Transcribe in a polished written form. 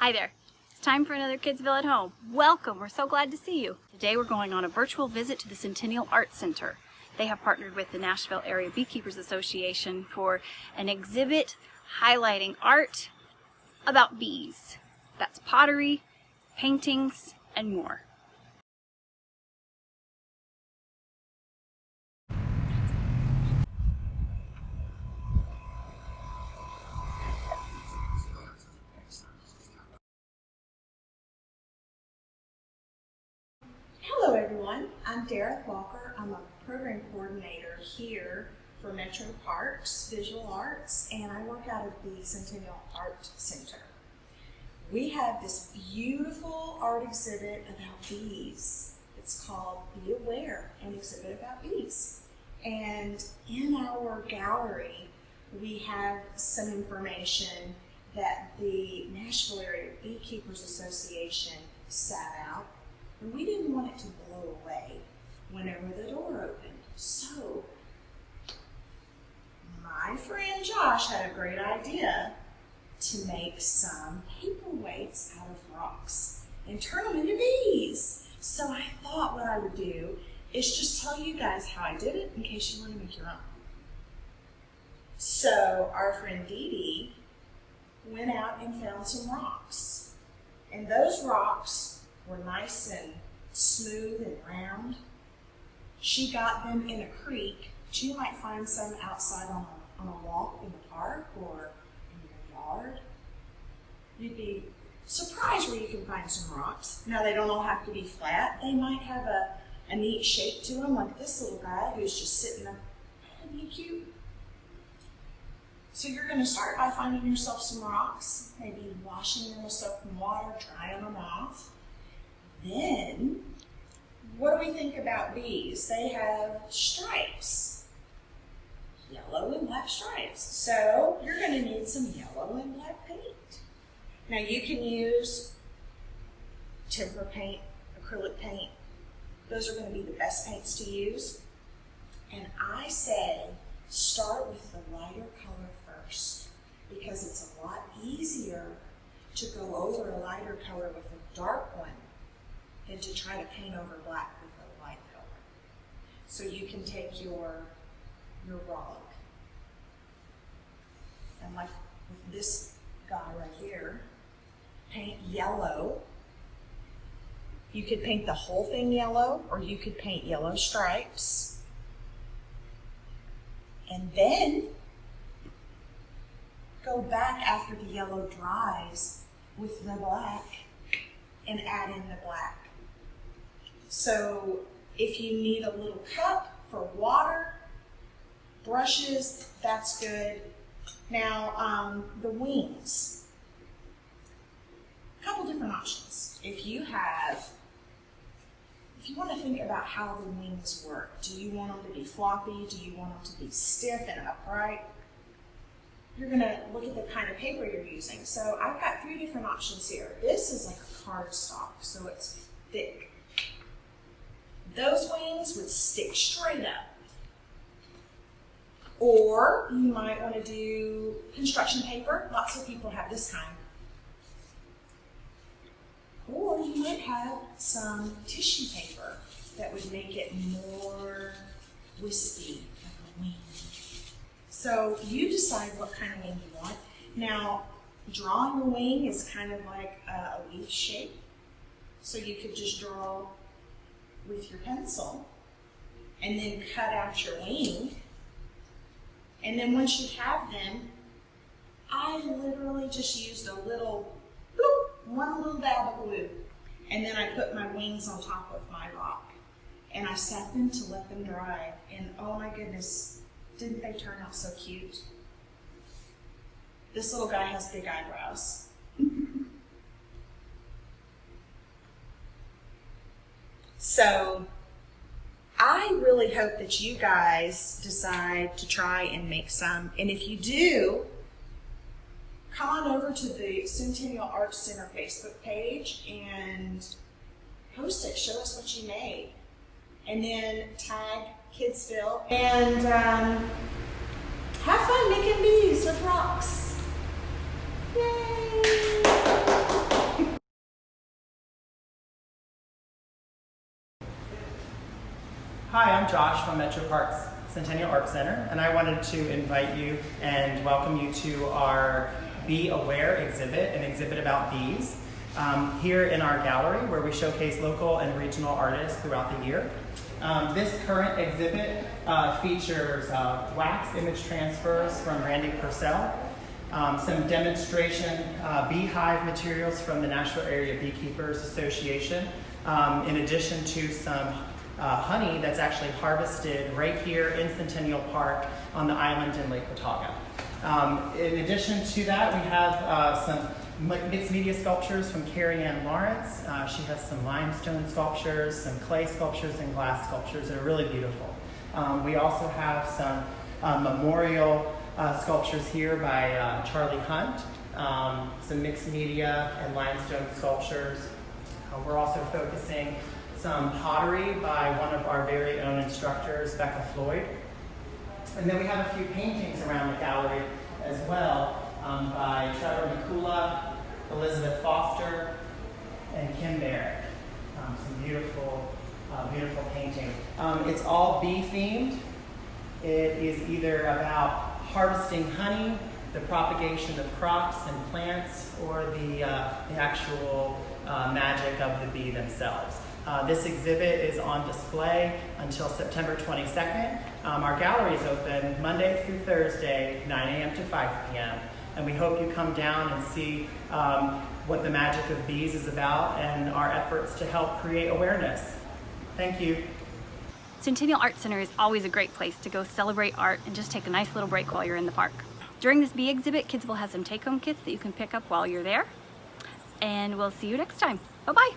Hi there. It's time for another Kidsville at Home. Welcome. We're so glad to see you. Today we're going on a virtual visit to the Centennial Art Center. They have partnered with the Nashville Area Beekeepers Association for an exhibit highlighting art about bees. That's pottery, paintings, and more. Hello everyone, I'm Derek Walker. I'm a program coordinator here for Metro Parks Visual Arts, and I work out of the Centennial Art Center. We have this beautiful art exhibit about bees. It's called Be Aware, an exhibit about bees. And in our gallery, we have some information that the Nashville Area Beekeepers Association sat out. And we didn't want it to blow away whenever the door opened. So, my friend Josh had a great idea to make some paperweights out of rocks and turn them into bees. So I thought what I would do is just tell you guys how I did it in case you want to make your own. So our friend Dee Dee went out and found some rocks. And those rocks were nice and smooth and round. She got them in a creek. You might find some outside on a walk in the park or in your yard. You'd be surprised where you can find some rocks. Now, they don't all have to be flat. They might have a neat shape to them, like this little guy who's just sitting up. Isn't he cute? So you're going to start by finding yourself some rocks, maybe washing them with soap and water, drying them off. Then, what do we think about bees? They have stripes, yellow and black stripes. So you're going to need some yellow and black paint. Now you can use tempera paint, acrylic paint. Those are going to be the best paints to use. And I say start with the lighter color first because it's a lot easier to go over a lighter color with a dark one than to try to paint over black with a light color. So you can take your rock, and like with this guy right here, paint yellow. You could paint the whole thing yellow, or you could paint yellow stripes. And then go back after the yellow dries with the black and add in the black. So if you need a little cup for water, brushes, that's good. Now, the wings. A couple different options. If you want to think about how the wings work, do you want them to be floppy? Do you want them to be stiff and upright? You're going to look at the kind of paper you're using. So I've got 3 different options here. This is like a cardstock, so it's thick. Those wings would stick straight up. Or you might want to do construction paper. Lots of people have this kind. Or you might have some tissue paper that would make it more wispy, like a wing. So you decide what kind of wing you want. Now, drawing a wing is kind of like a leaf shape. So you could just draw with your pencil and then cut out your wing. And then once you have them, I literally just used a little, bloop, one little dab of glue. And then I put my wings on top of my rock. And I sat them to let them dry. And oh my goodness, didn't they turn out so cute? This little guy has big eyebrows. So I really hope that you guys decide to try and make some. And if you do, come on over to the Centennial Arts Center Facebook page and post it. Show us what you made. And then tag Kidsville. And have fun making bees with rocks. Yay! Hi, I'm Josh from Metro Park's Centennial Art Center, and I wanted to invite you and welcome you to our Be Aware exhibit, an exhibit about bees, here in our gallery where we showcase local and regional artists throughout the year. This current exhibit features wax image transfers from Randy Purcell, some demonstration beehive materials from the Nashville Area Beekeepers Association, in addition to some honey that's actually harvested right here in Centennial Park on the island in Lake Watauga. In addition to that, we have some mixed media sculptures from Carrie Ann Lawrence. She has some limestone sculptures, some clay sculptures, and glass sculptures that are really beautiful. We also have some memorial sculptures here by Charlie Hunt, some mixed media and limestone sculptures. We're also focusing some pottery by one of our very own instructors, Becca Floyd. And then we have a few paintings around the gallery as well by Trevor McCullough, Elizabeth Foster, and Kim Barrett. Some beautiful, beautiful paintings. It's all bee themed. It is either about harvesting honey, the propagation of crops and plants, or the actual magic of the bee themselves. This exhibit is on display until September 22nd. Our gallery is open Monday through Thursday, 9 a.m. to 5 p.m. And we hope you come down and see what the magic of bees is about and our efforts to help create awareness. Thank you. Centennial Art Center is always a great place to go celebrate art and just take a nice little break while you're in the park. During this bee exhibit, Kidsville has some take-home kits that you can pick up while you're there. And we'll see you next time. Bye-bye.